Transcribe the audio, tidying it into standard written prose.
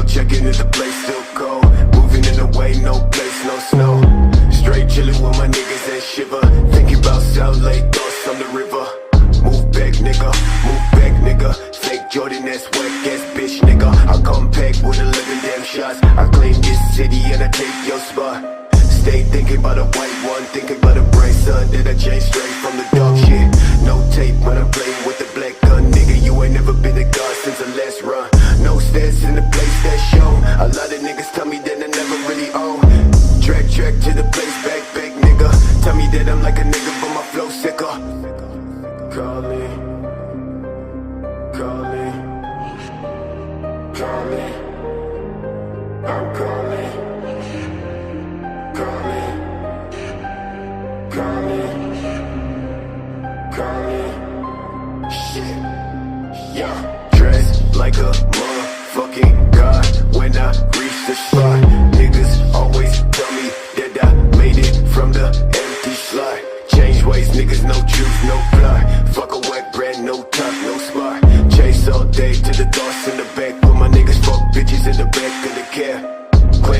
go checking if the place still cold. Moving in the way, no place, no snow. Straight chillin' with my niggas and shiver. Thinking about South Lake, thoughts on the river. Move back, nigga, move back, nigga. Fake Jordan, that's whack ass bitch, nigga. I come back with 11 damn shots. I claim this city and I take your spot. Stay thinking about a white one, thinking about a bright sun. That I changed straight from the dog shit. No tape when I'm playing with the black gun, nigga. You ain't never been a god since the last run. No stats in the place that's shown. A lot of niggas tell me that I never really own. Track to the place, back, nigga. Tell me that I'm like a nigga, but my flow sicker. Call me, call me, call me. I'm calling. Call me, call me, call me. Shit, yeah. Dressed like a motherfucking god when I reach the spot. Niggas always tell me that I made it from the empty slot. Change ways, niggas, no truth, no plot. Fuck a wet brand, no